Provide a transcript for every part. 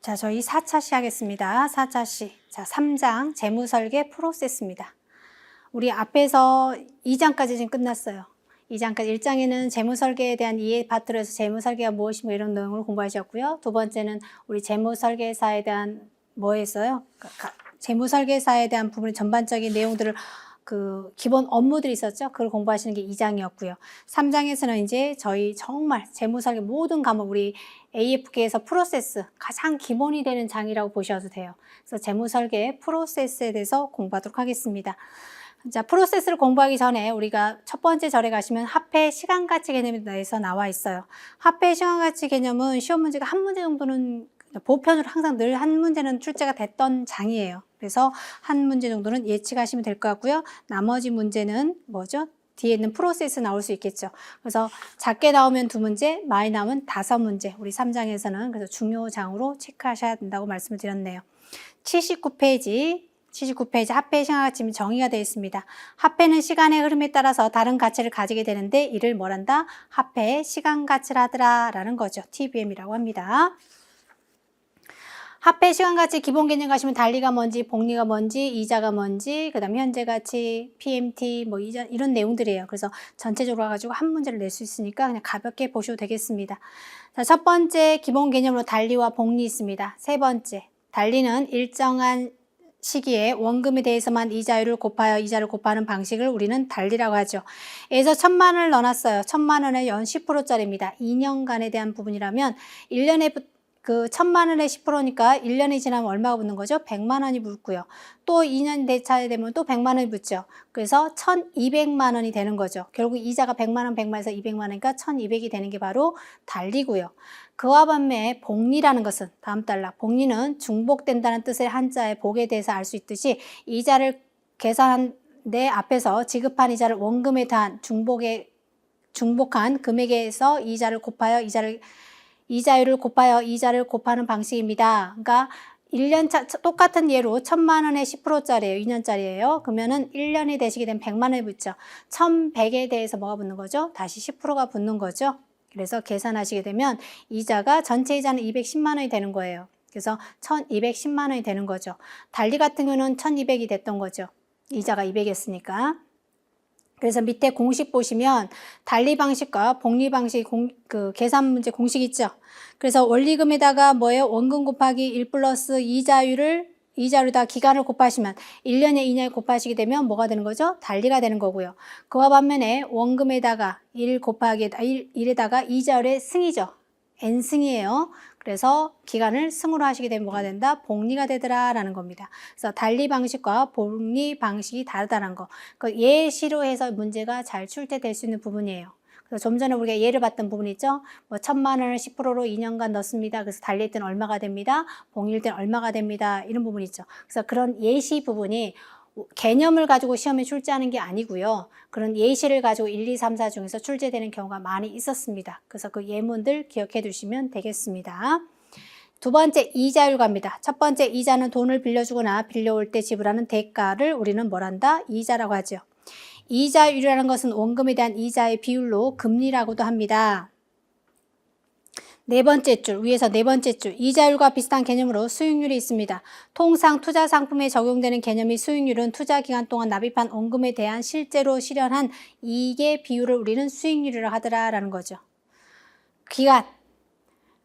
자, 저희 4차 시 하겠습니다. 4차 시. 자, 3장 재무설계 프로세스입니다. 우리 앞에서 2장까지 지금 끝났어요. 2장까지 1장에는 재무설계에 대한 이해 파트로 해서 재무설계가 무엇인가 이런 내용을 공부하셨고요. 두 번째는 우리 재무설계사에 대한 뭐 했어요? 재무설계사에 대한 부분 전반적인 내용들을 그 기본 업무들이 있었죠. 그걸 공부하시는 게 2장이었고요. 3장에서는 이제 저희 정말 재무설계 모든 과목 우리 AFK에서 프로세스 가장 기본이 되는 장이라고 보셔도 돼요. 그래서 재무설계 프로세스에 대해서 공부하도록 하겠습니다. 자, 프로세스를 공부하기 전에 우리가 첫 번째 절에 가시면 합해 시간가치 개념에 대해서 나와 있어요. 합해 시간가치 개념은 시험 문제가 한 문제 정도는 보편으로 항상 늘 한 문제는 출제가 됐던 장이에요. 그래서 한 문제 정도는 예측하시면 될 것 같고요. 나머지 문제는 뭐죠? 뒤에 있는 프로세스 나올 수 있겠죠. 그래서 작게 나오면 2문제, 많이 나오면 5문제. 우리 3장에서는 그래서 중요 장으로 체크하셔야 된다고 말씀을 드렸네요. 79페이지 합해 시간가치 정의가 되어 있습니다. 합해는 시간의 흐름에 따라서 다른 가치를 가지게 되는데 이를 뭐란다? 합해 시간가치라더라 라는 거죠. TBM이라고 합니다. 합해 시간가치 기본 개념 가시면 달리가 뭔지, 복리가 뭔지, 이자가 뭔지, 그 다음 현재가치, PMT, 뭐 이자 이런 내용들이에요. 그래서 전체적으로 가지고 한 문제를 낼 수 있으니까 그냥 가볍게 보셔도 되겠습니다. 자, 첫 번째 기본 개념으로 달리와 복리 있습니다. 세 번째, 달리는 일정한 시기에 원금에 대해서만 이자율을 곱하여 이자를 곱하는 방식을 우리는 달리라고 하죠. 여기서 1,000만 원을 넣어놨어요. 1,000만 원에 연 10%짜리입니다. 2년간에 대한 부분이라면 1년에 그 1,000만 원에 10%니까 1년이 지나면 얼마가 붙는 거죠? 100만 원이 붙고요. 또 2년 대차에 되면 또 100만 원이 붙죠. 그래서 1,200만 원이 되는 거죠. 결국 이자가 100만 원, 100만에서 200만 원이니까 1,200이 되는 게 바로 달리고요. 그와 반면에 복리라는 것은 다음 단락. 복리는 중복된다는 뜻의 한자의 복에 대해서 알 수 있듯이 이자를 계산한 데 앞에서 지급한 이자를 원금에 대한 중복한 금액에서 이자를 곱하여 이자율을 곱하여 이자를 곱하는 방식입니다. 그러니까 1년차 똑같은 예로 1,000만 원에 10%짜리예요. 2년짜리예요. 그러면은 1년이 되시게 되면 100만 원이 붙죠. 1,100에 대해서 뭐가 붙는 거죠? 다시 10%가 붙는 거죠. 그래서 계산하시게 되면 이자가 전체 이자는 210만 원이 되는 거예요. 그래서 1,210만 원이 되는 거죠. 달리 같은 경우는 1,200이 됐던 거죠. 이자가 200이었으니까. 그래서 밑에 공식 보시면 달리 방식과 복리 방식 그 계산 문제 공식 있죠. 그래서 원리금에다가 뭐예요? 원금 곱하기 1 플러스 이자율에다 기간을 곱하시면 1년에 2년에 곱하시게 되면 뭐가 되는 거죠? 달리가 되는 거고요. 그와 반면에 원금에다가 1 곱하기 1에다가 이자율의 승이죠. n승이에요. 그래서 기간을 승으로 하시게 되면 뭐가 된다? 복리가 되더라 라는 겁니다. 그래서 달리 방식과 복리 방식이 다르다는 거. 그 예시로 해서 문제가 잘 출제될 수 있는 부분이에요. 그래서 좀 전에 우리가 예를 봤던 부분 있죠? 뭐 1,000만 원을 10%로 2년간 넣습니다. 그래서 달리일 때는 얼마가 됩니다. 복리일 때는 얼마가 됩니다. 이런 부분이 있죠. 그래서 그런 예시 부분이 개념을 가지고 시험에 출제하는 게 아니고요. 그런 예시를 가지고 1, 2, 3, 4 중에서 출제되는 경우가 많이 있었습니다. 그래서 그 예문들 기억해 두시면 되겠습니다. 두 번째, 이자율 갑니다. 첫 번째, 이자는 돈을 빌려주거나 빌려올 때 지불하는 대가를 우리는 뭐란다? 이자라고 하죠. 이자율이라는 것은 원금에 대한 이자의 비율로 금리라고도 합니다. 네 번째 줄, 위에서 네 번째 줄, 이자율과 비슷한 개념으로 수익률이 있습니다. 통상 투자 상품에 적용되는 개념이 수익률은 투자 기간 동안 납입한 원금에 대한 실제로 실현한 이익의 비율을 우리는 수익률이라고 하더라라는 거죠.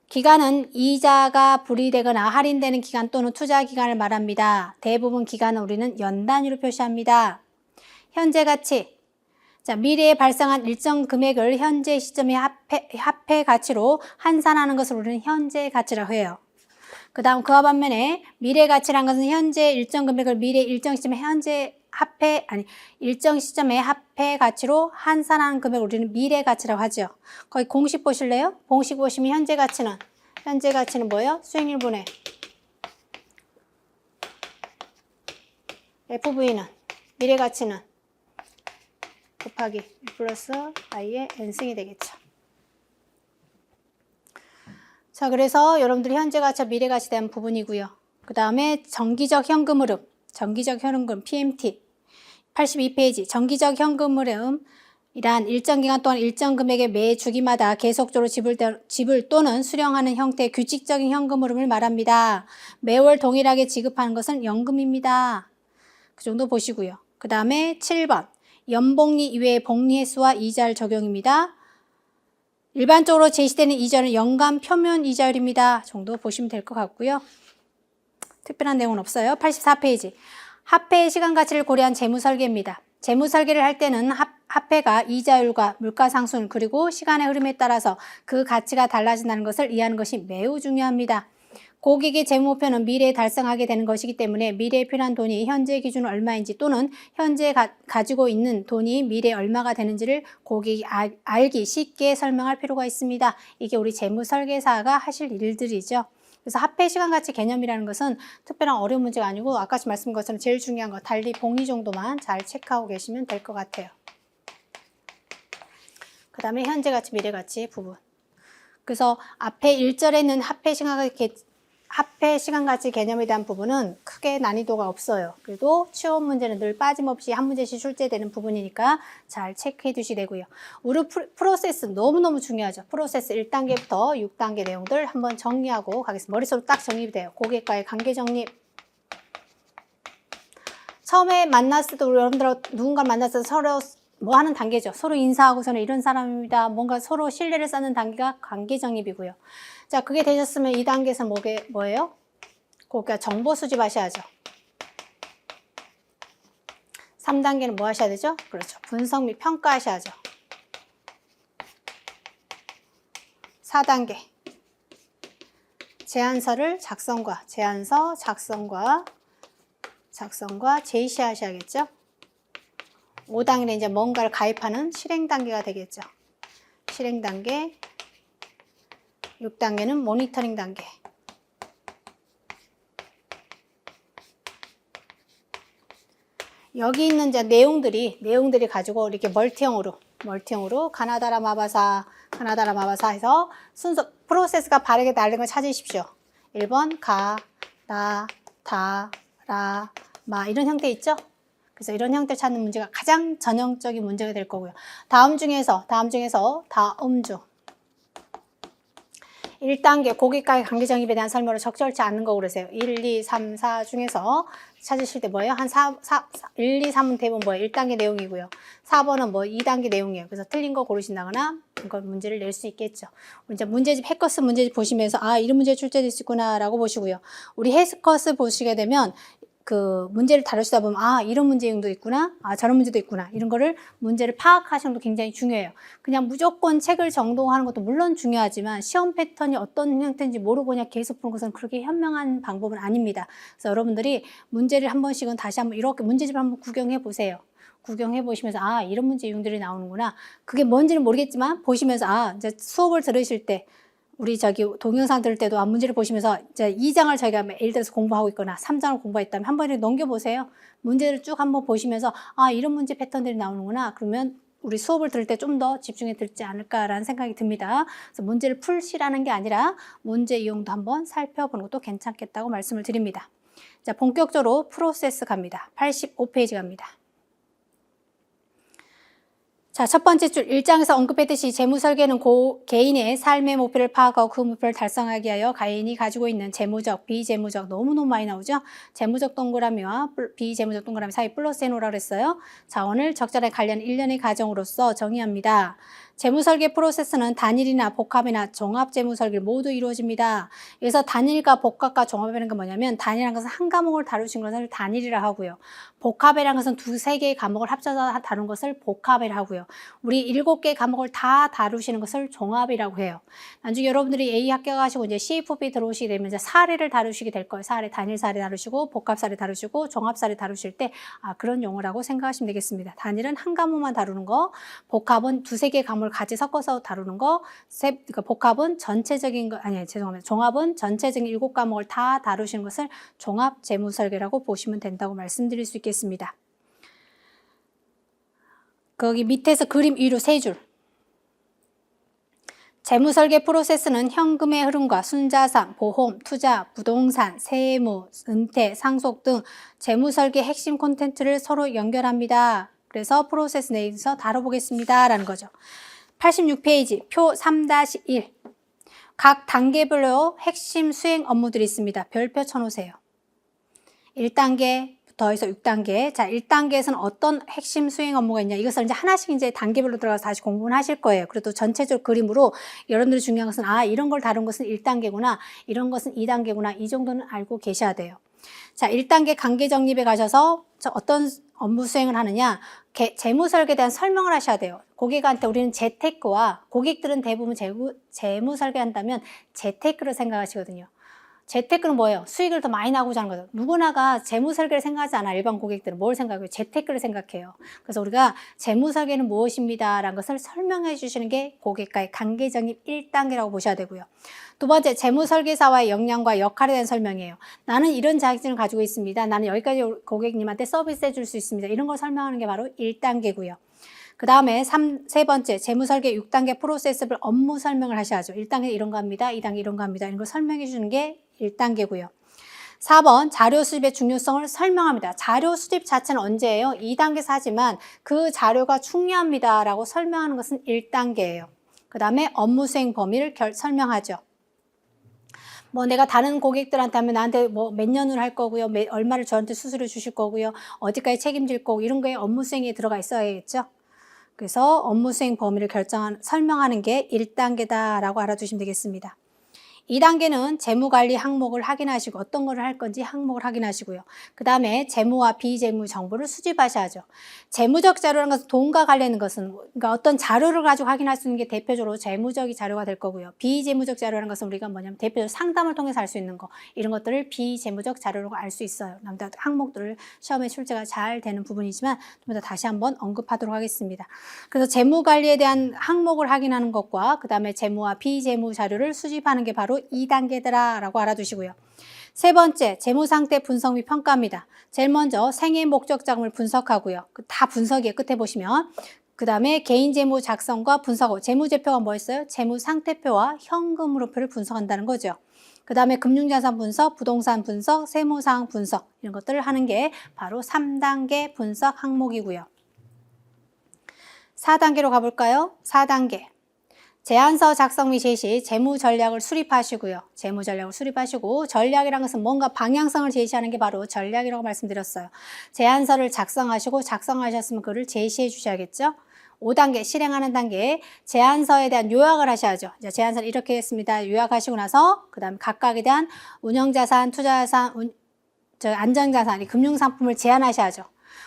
기간은 이자가 불이되거나 할인되는 기간 또는 투자 기간을 말합니다. 대부분 기간은 우리는 연 단위로 표시합니다. 현재 가치. 자, 미래에 발생한 일정 금액을 현재 시점의 합해 가치로 환산하는 것을 우리는 현재 가치라고 해요. 그 다음 그와 반면에 미래 가치란 것은 현재 일정 금액을 미래 일정 시점의 일정 시점의 합해 가치로 환산하는 금액을 우리는 미래 가치라고 하죠. 거기 공식 보실래요? 공식 보시면 현재 가치는 뭐예요? 수익률분의 FV는 미래 가치는 곱하기 1 플러스 i의 n승이 되겠죠. 자, 그래서 여러분들이 현재 가치와 미래 가치에 대한 부분이고요. 그 다음에 정기적 현금 흐름, PMT 82페이지 정기적 현금 흐름 이란 일정 기간 동안 일정 금액의 매 주기마다 계속적으로 지불 또는 수령하는 형태의 규칙적인 현금 흐름을 말합니다. 매월 동일하게 지급하는 것은 연금입니다. 그 정도 보시고요. 그 다음에 7번. 연복리 이외의 복리 횟수와 이자율 적용입니다. 일반적으로 제시되는 이자율은 연간 표면 이자율입니다. 정도 보시면 될 것 같고요. 특별한 내용은 없어요. 84페이지. 화폐의 시간 가치를 고려한 재무 설계입니다. 재무 설계를 할 때는 화폐가 이자율과 물가 상승 그리고 시간의 흐름에 따라서 그 가치가 달라진다는 것을 이해하는 것이 매우 중요합니다. 고객의 재무 목표는 미래에 달성하게 되는 것이기 때문에 미래에 필요한 돈이 현재 기준 얼마인지 또는 현재 가지고 있는 돈이 미래에 얼마가 되는지를 고객이 알기 쉽게 설명할 필요가 있습니다. 이게 우리 재무 설계사가 하실 일들이죠. 그래서 화폐 시간 가치 개념이라는 것은 특별한 어려운 문제가 아니고 아까 말씀드린 것처럼 제일 중요한 거 달리 복리 정도만 잘 체크하고 계시면 될 것 같아요. 그 다음에 현재 가치, 미래 가치 부분. 그래서 앞에 1절에는 화폐 시간 가치 개념에 대한 부분은 크게 난이도가 없어요. 그래도 취업 문제는 늘 빠짐없이 한 문제씩 출제되는 부분이니까 잘 체크해 두시면 되고요. 우리 프로세스 너무너무 중요하죠. 프로세스 1단계부터 6단계 내용들 한번 정리하고 가겠습니다. 머릿속으로 딱 정립이 돼요. 고객과의 관계 정립. 처음에 만났을 때 여러분들 누군가 만났을 때 서로 뭐 하는 단계죠. 서로 인사하고 저는 이런 사람입니다. 뭔가 서로 신뢰를 쌓는 단계가 관계 정립이고요. 자, 그게 되셨으면 2단계에서 뭐예요? 그러니까 정보 수집하셔야죠. 3단계는 뭐 하셔야 되죠? 그렇죠. 분석 및 평가하셔야죠. 4단계. 제안서를 작성과 제시하셔야겠죠. 5단계는 이제 뭔가를 가입하는 실행 단계가 되겠죠. 실행 단계. 6단계는 모니터링 단계. 여기 있는 이제 내용들이 가지고 이렇게 멀티형으로 가나다라 마바사 해서 순서 프로세스가 바르게 다른 걸 찾으십시오. 1번 가, 나, 다, 라, 마 이런 형태 있죠? 그래서 이런 형태 찾는 문제가 가장 전형적인 문제가 될 거고요. 다음 중에서 다음 중 1단계 고객과의 관계 정립에 대한 설명을 적절치 않은 거 그러세요. 1, 2, 3, 4 중에서 찾으실 때 뭐예요? 한 1, 2, 3은 대부분 뭐예요? 1단계 내용이고요. 4번은 뭐 2단계 내용이에요. 그래서 틀린 거 고르신다거나 이걸 문제를 낼 수 있겠죠. 이제 문제집 해커스 문제집 보시면서 아 이런 문제 출제됐구나 라고 보시고요. 우리 해커스 보시게 되면 그 문제를 다루시다 보면 아 이런 문제 유형도 있구나 아 저런 문제도 있구나 이런 거를 문제를 파악하시는 것도 굉장히 중요해요. 그냥 무조건 책을 정독하는 것도 물론 중요하지만 시험 패턴이 어떤 형태인지 모르고 그냥 계속 푸는 것은 그렇게 현명한 방법은 아닙니다. 그래서 여러분들이 문제를 한 번씩은 다시 한번 이렇게 문제집을 한번 구경해 보세요. 구경해 보시면서 아 이런 문제 유형들이 나오는구나. 그게 뭔지는 모르겠지만 보시면서 아 이제 수업을 들으실 때 우리 동영상 들을 때도 문제를 보시면서 이제 2장을 저희가 예를 들어서 공부하고 있거나 3장을 공부했다면 한 번에 넘겨보세요. 문제를 쭉 한번 보시면서 아 이런 문제 패턴들이 나오는구나. 그러면 우리 수업을 들을 때 좀 더 집중해 들지 않을까라는 생각이 듭니다. 그래서 문제를 풀시라는 게 아니라 문제 이용도 한번 살펴보는 것도 괜찮겠다고 말씀을 드립니다. 자, 본격적으로 프로세스 갑니다. 85페이지 갑니다. 자, 첫 번째 줄 1장에서 언급했듯이 재무 설계는 개인의 삶의 목표를 파악하고 그 목표를 달성하기 위하여 개인이 가지고 있는 재무적, 비재무적 너무너무 많이 나오죠. 재무적 동그라미와 비재무적 동그라미 사이 플러스 해놓으라고 그랬어요. 자원을 적절하게 관리하는 일련의 과정으로서 정의합니다. 재무 설계 프로세스는 단일이나 복합이나 종합 재무 설계를 모두 이루어집니다. 그래서 단일과 복합과 종합이라는 건 뭐냐면 단일이라는 것은 한 과목을 다루신 것을 단일이라 하고요. 복합이라는 것은 두세 개의 과목을 합쳐서 다룬 것을 복합이라 하고요. 우리 7개의 과목을 다 다루시는 것을 종합이라고 해요. 나중에 여러분들이 A 합격하시고 이제 CFP 들어오시게 되면 이제 사례를 다루시게 될 거예요. 단일 사례 다루시고 복합 사례 다루시고 종합 사례 다루실 때 그런 용어라고 생각하시면 되겠습니다. 단일은 한 과목만 다루는 거, 복합은 두세 개의 과목을 같이 섞어서 다루는 거, 그러니까 복합은 전체적인 거, 종합은 전체적인 7과목을 다 다루시는 것을 종합 재무 설계라고 보시면 된다고 말씀드릴 수 있겠습니다. 거기 밑에서 그림 위로 3줄. 재무설계 프로세스는 현금의 흐름과 순자산, 보험, 투자, 부동산, 세무, 은퇴, 상속 등 재무설계 핵심 콘텐츠를 서로 연결합니다. 그래서 프로세스 내에서 다뤄보겠습니다. 라는 거죠. 86페이지 표 3-1 각 단계별로 핵심 수행 업무들이 있습니다. 별표 쳐놓으세요. 1단계부터 해서 6단계. 자, 1단계에서는 어떤 핵심 수행 업무가 있냐. 이것을 이제 하나씩 이제 단계별로 들어가서 다시 공부는 하실 거예요. 그래도 전체적 그림으로 여러분들이 중요한 것은 이런 걸 다룬 것은 1단계구나. 이런 것은 2단계구나. 이 정도는 알고 계셔야 돼요. 자, 1단계 관계 정립에 가셔서 어떤 업무 수행을 하느냐. 재무 설계에 대한 설명을 하셔야 돼요. 고객한테 우리는 재테크와 고객들은 대부분 재무 설계한다면 재테크를 생각하시거든요. 재테크는 뭐예요? 수익을 더 많이 나고자 하는 거죠. 누구나가 재무 설계를 생각하지 않아. 일반 고객들은 뭘 생각해요? 재테크를 생각해요. 그래서 우리가 재무 설계는 무엇입니다. 라는 것을 설명해 주시는 게 고객과의 관계 정립 1단계라고 보셔야 되고요. 두 번째, 재무 설계사와의 역량과 역할에 대한 설명이에요. 나는 이런 자격증을 가지고 있습니다. 나는 여기까지 고객님한테 서비스 해줄 수 있습니다. 이런 걸 설명하는 게 바로 1단계고요. 그 다음에 세 번째, 재무설계 6단계 프로세스별 업무 설명을 하셔야죠. 1단계 이런 거 합니다. 2단계 이런 거 합니다. 이런 걸 설명해 주는 게 1단계고요. 4번, 자료 수집의 중요성을 설명합니다. 자료 수집 자체는 언제예요? 2단계에서 하지만 그 자료가 중요합니다. 라고 설명하는 것은 1단계예요. 그 다음에 업무 수행 범위를 설명하죠. 뭐 내가 다른 고객들한테 하면 나한테 뭐 몇 년을 할 거고요. 얼마를 저한테 수수료 주실 거고요. 어디까지 책임질 거고 이런 거에 업무 수행에 들어가 있어야겠죠. 그래서 업무 수행 범위를 설명하는 게 1단계다라고 알아두시면 되겠습니다. 2단계는 재무관리 항목을 확인하시고 어떤 거를 할 건지 항목을 확인하시고요. 그 다음에 재무와 비재무 정보를 수집하셔야죠. 재무적 자료라는 것은 돈과 관련된 것은 그러니까 어떤 자료를 가지고 확인할 수 있는 게 대표적으로 재무적인 자료가 될 거고요. 비재무적 자료라는 것은 우리가 뭐냐면 대표적으로 상담을 통해서 알 수 있는 거 이런 것들을 비재무적 자료로 알 수 있어요. 남들 항목들을 시험에 출제가 잘 되는 부분이지만 좀 더 다시 한번 언급하도록 하겠습니다. 그래서 재무관리에 대한 항목을 확인하는 것과 그 다음에 재무와 비재무 자료를 수집하는 게 바로 2단계더라 라고 알아두시고요. 세 번째, 재무상태 분석 및 평가입니다. 제일 먼저 생애 목적 자금을 분석하고요. 다 분석이에요. 끝에 보시면. 그 다음에 개인 재무 작성과 분석, 재무제표가 뭐였어요? 재무상태표와 현금으로표를 분석한다는 거죠. 그 다음에 금융자산 분석, 부동산 분석, 세무사항 분석 이런 것들을 하는 게 바로 3단계 분석 항목이고요. 4단계로 가볼까요? 4단계. 제안서 작성 및 제시, 재무 전략을 수립하시고요. 재무 전략을 수립하시고 전략이란 것은 뭔가 방향성을 제시하는 게 바로 전략이라고 말씀드렸어요. 제안서를 작성하시고 작성하셨으면 그걸 제시해 주셔야겠죠. 5단계 실행하는 단계 제안서에 대한 요약을 하셔야죠. 제안서를 이렇게 했습니다. 요약하시고 나서 그 다음 각각에 대한 운영자산, 투자자산, 안정자산, 금융상품을 제안하셔야죠.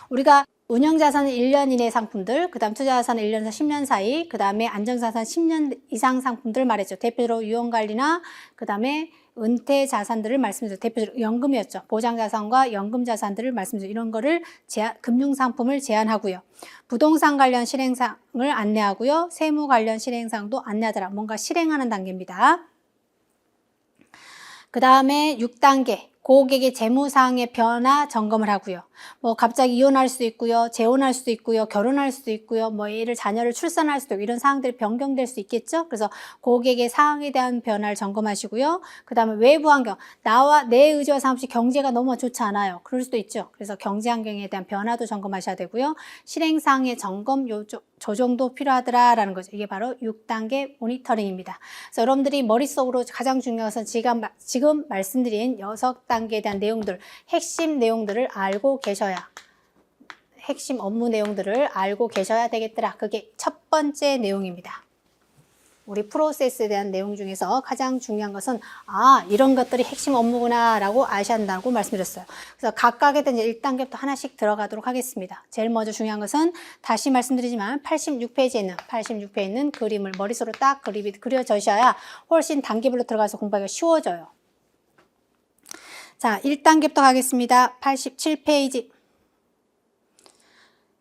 우리가 운영자산은 1년 이내 상품들, 그 다음 투자자산은 1년에서 10년 사이, 그 다음에 안정자산 10년 이상 상품들 말했죠. 대표적으로 유언관리나 그 다음에 은퇴자산들을 말씀드렸죠. 대표적으로 연금이었죠. 보장자산과 연금자산들을 말씀드렸죠. 이런 거를 금융상품을 제안하고요. 부동산 관련 실행상을 안내하고요. 세무 관련 실행상도 안내하더라. 뭔가 실행하는 단계입니다. 그 다음에 6단계. 고객의 재무사항의 변화 점검을 하고요. 뭐 갑자기 이혼할 수도 있고요. 재혼할 수도 있고요. 결혼할 수도 있고요. 뭐 자녀를 출산할 수도 있고 이런 사항들이 변경될 수 있겠죠. 그래서 고객의 사항에 대한 변화를 점검하시고요. 그 다음에 외부 환경. 내 의지와 상관없이 경제가 너무 좋지 않아요. 그럴 수도 있죠. 그래서 경제 환경에 대한 변화도 점검하셔야 되고요. 실행사항의 점검 조정도 필요하더라라는 거죠. 이게 바로 6단계 모니터링입니다. 그래서 여러분들이 머릿속으로 가장 중요한 것은 지금 말씀드린 6단계에 대한 내용들, 핵심 내용들을 알고 계셔야 핵심 업무 내용들을 알고 계셔야 되겠더라. 그게 첫 번째 내용입니다. 우리 프로세스에 대한 내용 중에서 가장 중요한 것은 이런 것들이 핵심 업무구나 라고 아셔야 한다고 말씀드렸어요. 그래서 각각에 대한 1단계부터 하나씩 들어가도록 하겠습니다. 제일 먼저 중요한 것은 다시 말씀드리지만 86페이지에 있는 그림을 머릿속으로 딱 그려져셔야 훨씬 단계별로 들어가서 공부하기가 쉬워져요. 자, 1단계부터 가겠습니다. 87페이지.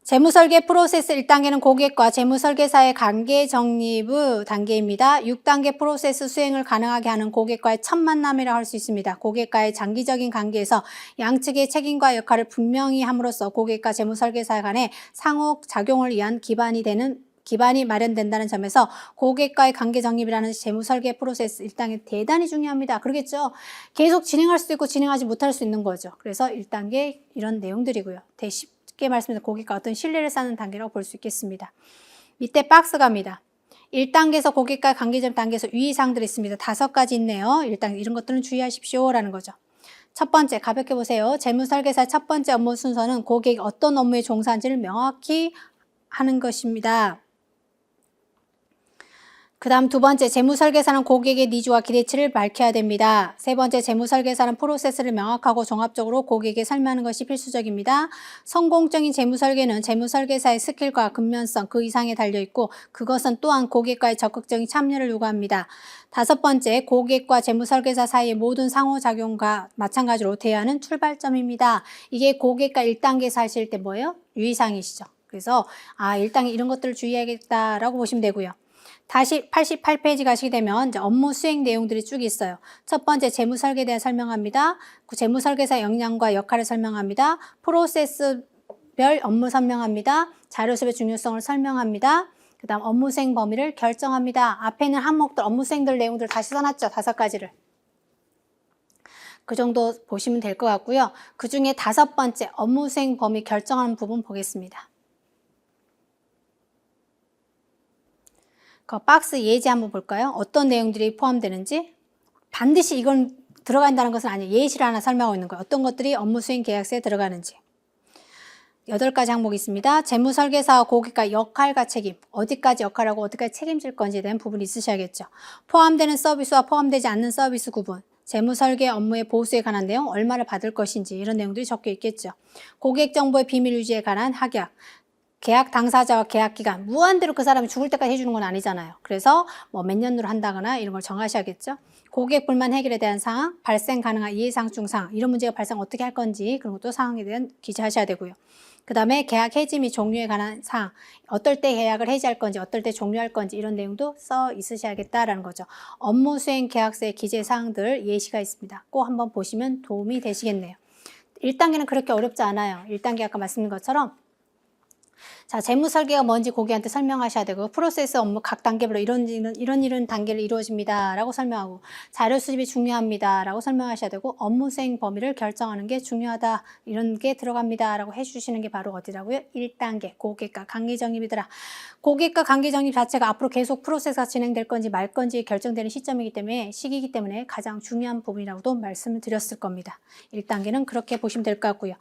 재무설계 프로세스 1단계는 고객과 재무설계사의 관계 정립 단계입니다. 6단계 프로세스 수행을 가능하게 하는 고객과의 첫 만남이라고 할 수 있습니다. 고객과의 장기적인 관계에서 양측의 책임과 역할을 분명히 함으로써 고객과 재무설계사 간의 상호작용을 위한 기반이 마련된다는 점에서 고객과의 관계 정립이라는 재무설계 프로세스 1단계 대단히 중요합니다. 그러겠죠? 계속 진행할 수도 있고 진행하지 못할 수 있는 거죠. 그래서 1단계 이런 내용들이고요. 쉽게 말씀드려 고객과 어떤 신뢰를 쌓는 단계라고 볼 수 있겠습니다. 밑에 박스 갑니다. 1단계에서 고객과 관계점 단계에서 유의사항들이 있습니다. 5가지 있네요. 1단계 이런 것들은 주의하십시오 라는 거죠. 첫 번째, 가볍게 보세요. 재무설계사의 첫 번째 업무 순서는 고객이 어떤 업무에 종사한지를 명확히 하는 것입니다. 그 다음 두 번째, 재무설계사는 고객의 니즈와 기대치를 밝혀야 됩니다. 세 번째, 재무설계사는 프로세스를 명확하고 종합적으로 고객에게 설명하는 것이 필수적입니다. 성공적인 재무설계는 재무설계사의 스킬과 근면성 그 이상에 달려있고 그것은 또한 고객과의 적극적인 참여를 요구합니다. 다섯 번째, 고객과 재무설계사 사이의 모든 상호작용과 마찬가지로 대화는 출발점입니다. 이게 고객과 1단계에서 하실 때 뭐예요? 유의사항이시죠. 그래서 1단계 이런 것들을 주의해야겠다라고 보시면 되고요. 다시 88페이지 가시게 되면 이제 업무 수행 내용들이 쭉 있어요. 첫 번째 재무설계에 대해 설명합니다. 그 재무설계사 역량과 역할을 설명합니다. 프로세스별 업무 설명합니다. 자료수의 중요성을 설명합니다. 그 다음 업무 수행 범위를 결정합니다. 앞에 있는 항목들 업무 수행들 내용들 다시 써놨죠. 5가지를. 그 정도 보시면 될 것 같고요. 그 중에 5번째 업무 수행 범위 결정하는 부분 보겠습니다. 그 박스 예제 한번 볼까요? 어떤 내용들이 포함되는지. 반드시 이건 들어간다는 것은 아니에요. 예시를 하나 설명하고 있는 거예요. 어떤 것들이 업무 수행 계약서에 들어가는지. 8가지 항목이 있습니다. 재무설계사와 고객과 역할과 책임, 어디까지 역할하고 어디까지 책임질 건지에 대한 부분이 있으셔야겠죠. 포함되는 서비스와 포함되지 않는 서비스 구분, 재무설계 업무의 보수에 관한 내용, 얼마를 받을 것인지 이런 내용들이 적혀 있겠죠. 고객 정보의 비밀 유지에 관한 확약, 계약 당사자와 계약 기간, 무한대로 그 사람이 죽을 때까지 해주는 건 아니잖아요. 그래서 뭐 몇 년으로 한다거나 이런 걸 정하셔야겠죠. 고객 불만 해결에 대한 사항, 발생 가능한 이해사항 중 사항, 이런 문제가 발생 어떻게 할 건지 그런 것도 사항에 대한 기재하셔야 되고요. 그 다음에 계약 해지 및 종료에 관한 사항, 어떨 때 계약을 해지할 건지, 어떨 때 종료할 건지 이런 내용도 써 있으셔야겠다라는 거죠. 업무 수행 계약서의 기재 사항들 예시가 있습니다. 꼭 한번 보시면 도움이 되시겠네요. 1단계는 그렇게 어렵지 않아요. 1단계 아까 말씀드린 것처럼 자, 재무설계가 뭔지 고객한테 설명하셔야 되고 프로세스 업무 각 단계별로 이런 단계를 이루어집니다 라고 설명하고 자료 수집이 중요합니다 라고 설명하셔야 되고 업무 수행 범위를 결정하는 게 중요하다 이런 게 들어갑니다 라고 해주시는 게 바로 어디라고요? 1단계 고객과 관계 정립이더라. 고객과 관계 정립 자체가 앞으로 계속 프로세스가 진행될 건지 말 건지 결정되는 시기이기 때문에 가장 중요한 부분이라고도 말씀을 드렸을 겁니다. 1단계는 그렇게 보시면 될 것 같고요.